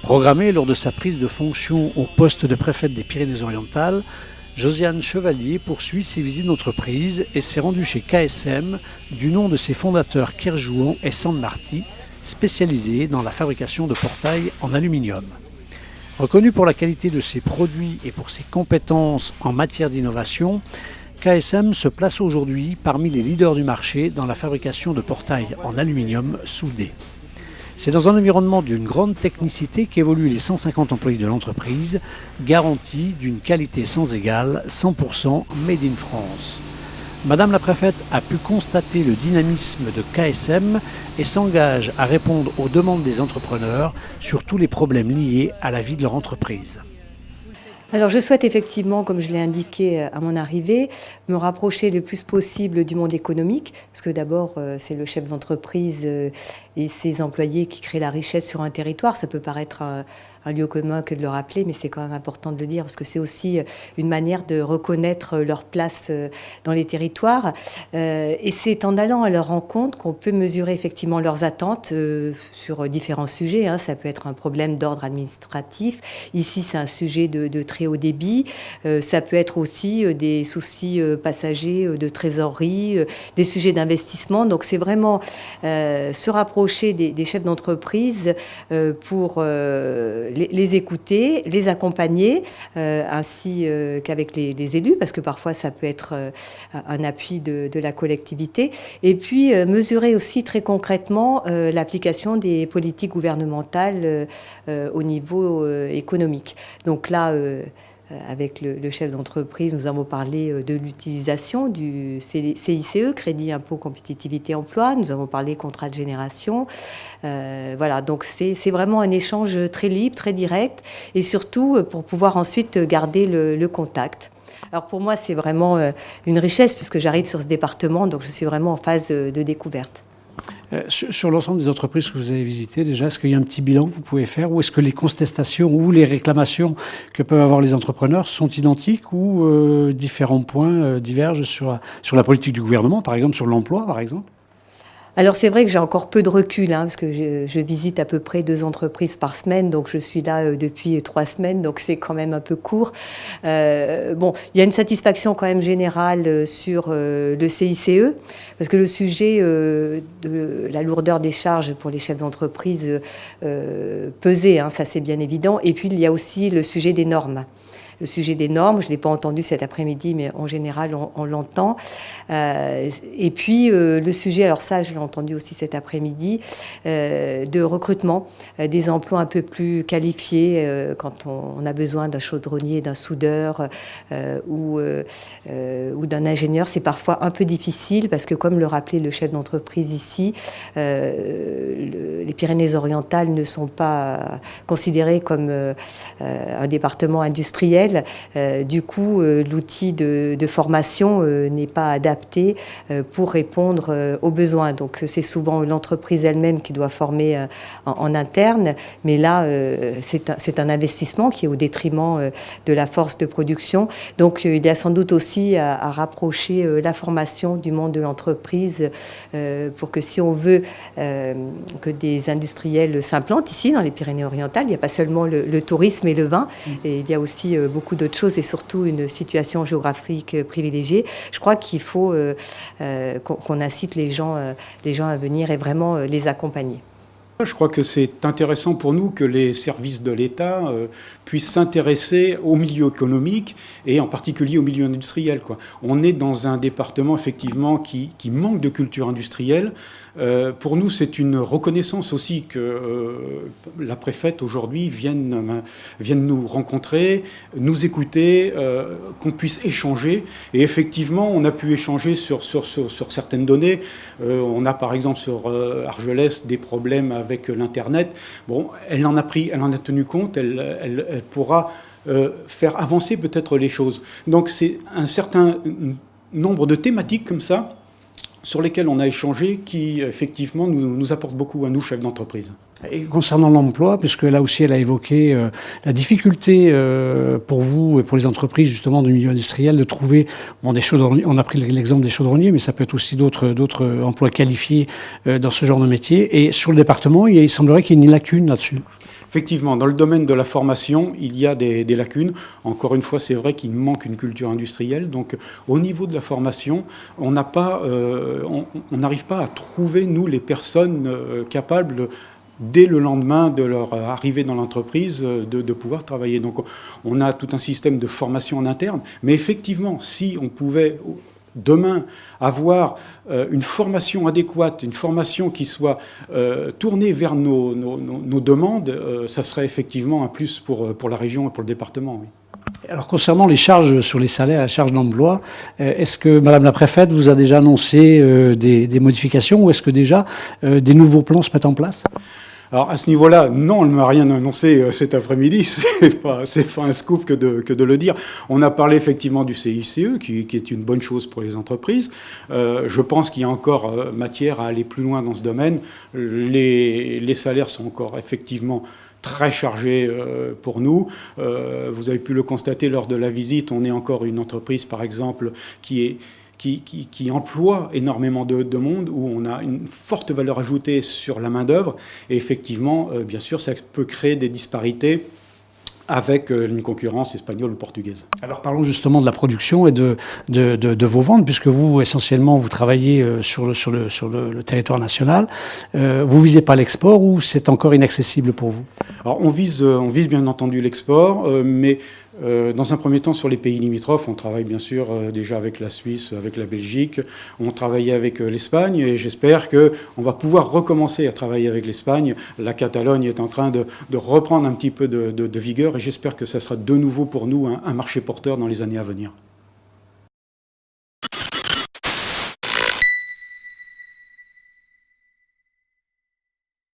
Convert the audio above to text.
Programmée lors de sa prise de fonction au poste de préfète des Pyrénées-Orientales, Josiane Chevalier poursuit ses visites d'entreprise et s'est rendue chez KSM, du nom de ses fondateurs Kerjouan et San Martí, spécialisés dans la fabrication de portails en aluminium. Reconnu pour la qualité de ses produits et pour ses compétences en matière d'innovation, KSM se place aujourd'hui parmi les leaders du marché dans la fabrication de portails en aluminium soudés. C'est dans un environnement d'une grande technicité qu'évoluent les 150 employés de l'entreprise, garantie d'une qualité sans égale, 100% made in France. Madame la préfète a pu constater le dynamisme de KSM et s'engage à répondre aux demandes des entrepreneurs sur tous les problèmes liés à la vie de leur entreprise. Alors je souhaite effectivement, comme je l'ai indiqué à mon arrivée, me rapprocher le plus possible du monde économique, parce que d'abord c'est le chef d'entreprise et ses employés qui créent la richesse sur un territoire. Ça peut paraître un lieu commun que de le rappeler, mais c'est quand même important de le dire, parce que c'est aussi une manière de reconnaître leur place dans les territoires. Et c'est en allant à leur rencontre qu'on peut mesurer effectivement leurs attentes sur différents sujets. Ça peut être un problème d'ordre administratif. Ici, c'est un sujet de très haut débit. Ça peut être aussi des soucis passagers de trésorerie, des sujets d'investissement. Donc, c'est vraiment se rapprocher des chefs d'entreprise pour les écouter, les accompagner, ainsi qu'avec les élus, parce que parfois ça peut être un appui de la collectivité, et puis mesurer aussi très concrètement l'application des politiques gouvernementales au niveau économique. Donc là, avec le chef d'entreprise, nous avons parlé de l'utilisation du CICE, Crédit Impôt Compétitivité Emploi. Nous avons parlé contrat de génération. Voilà, donc c'est vraiment un échange très libre, très direct, et surtout pour pouvoir ensuite garder le contact. Alors pour moi, c'est vraiment une richesse puisque j'arrive sur ce département, donc je suis vraiment en phase de découverte. Sur l'ensemble des entreprises que vous avez visitées, déjà, est-ce qu'il y a un petit bilan que vous pouvez faire, ou est-ce que les contestations ou les réclamations que peuvent avoir les entrepreneurs sont identiques, ou différents points divergent sur la politique du gouvernement, par exemple, sur l'emploi, par exemple ? Alors c'est vrai que j'ai encore peu de recul, parce que je visite à peu près 2 entreprises par semaine, donc je suis là depuis 3 semaines, donc c'est quand même un peu court. Bon, il y a une satisfaction quand même générale sur le CICE, parce que le sujet de la lourdeur des charges pour les chefs d'entreprise pesait, ça c'est bien évident, et puis il y a aussi le sujet des normes. Le sujet des normes, je ne l'ai pas entendu cet après-midi, mais en général, on l'entend. Et puis, le sujet, alors ça, je l'ai entendu aussi cet après-midi, de recrutement, des emplois un peu plus qualifiés quand on a besoin d'un chaudronnier, d'un soudeur ou d'un ingénieur. C'est parfois un peu difficile parce que, comme le rappelait le chef d'entreprise ici, les Pyrénées-Orientales ne sont pas considérées comme un département industriel. Du coup, l'outil de formation n'est pas adapté pour répondre aux besoins. Donc, c'est souvent l'entreprise elle-même qui doit former en interne. Mais là, c'est un investissement qui est au détriment de la force de production. Donc, il y a sans doute aussi à rapprocher la formation du monde de l'entreprise pour que si on veut que des industriels s'implantent ici, dans les Pyrénées-Orientales, il n'y a pas seulement le tourisme et le vin, et il y a aussi beaucoup d'autres choses et surtout une situation géographique privilégiée. Je crois qu'il faut qu'on incite les gens à venir et vraiment les accompagner. Je crois que c'est intéressant pour nous que les services de l'État puissent s'intéresser au milieu économique et en particulier au milieu industriel, quoi. On est dans un département effectivement qui manque de culture industrielle. Pour nous, c'est une reconnaissance aussi que la préfète aujourd'hui vienne nous rencontrer, nous écouter, qu'on puisse échanger. Et effectivement, on a pu échanger sur certaines données. On a par exemple sur Argelès des problèmes avec l'Internet. Bon, elle en a tenu compte, elle pourra faire avancer peut-être les choses. Donc c'est un certain nombre de thématiques comme ça sur lesquels on a échangé qui, effectivement, nous apportent beaucoup à nous, chefs d'entreprise. Et concernant l'emploi, puisque là aussi elle a évoqué la difficulté pour vous et pour les entreprises justement du milieu industriel de trouver des chaudronniers. On a pris l'exemple des chaudronniers, mais ça peut être aussi d'autres emplois qualifiés dans ce genre de métier. Et sur le département, il semblerait qu'il y ait une lacune là-dessus. Effectivement, dans le domaine de la formation, il y a des lacunes. Encore une fois, c'est vrai qu'il manque une culture industrielle. Donc, au niveau de la formation, on n'arrive pas à trouver, nous, les personnes capables, dès le lendemain de leur arrivée dans l'entreprise, de pouvoir travailler. Donc, on a tout un système de formation en interne. Mais effectivement, si on pouvait demain avoir une formation adéquate, une formation qui soit tournée vers nos demandes, ça serait effectivement un plus pour la région et pour le département. Oui. Alors concernant les charges sur les salaires, la charge d'emploi, est-ce que Madame la Préfète vous a déjà annoncé des modifications ou est-ce que déjà des nouveaux plans se mettent en place ? Alors à ce niveau-là, non, elle ne m'a rien annoncé cet après-midi, c'est pas un scoop que de le dire. On a parlé effectivement du CICE, qui est une bonne chose pour les entreprises. Je pense qu'il y a encore matière à aller plus loin dans ce domaine. Les salaires sont encore effectivement très chargés pour nous. Vous avez pu le constater lors de la visite, on est encore une entreprise, par exemple, qui emploie énormément de monde, où on a une forte valeur ajoutée sur la main-d'œuvre. Et effectivement, bien sûr, ça peut créer des disparités avec une concurrence espagnole ou portugaise. Alors parlons justement de la production et de vos ventes, puisque vous, essentiellement, vous travaillez sur le territoire national. Vous visez pas l'export ou c'est encore inaccessible pour vous ? Alors on vise bien entendu l'export, mais dans un premier temps, sur les pays limitrophes, on travaille bien sûr déjà avec la Suisse, avec la Belgique, on travaillait avec l'Espagne et j'espère qu'on va pouvoir recommencer à travailler avec l'Espagne. La Catalogne est en train de reprendre un petit peu de vigueur et j'espère que ça sera de nouveau pour nous un marché porteur dans les années à venir.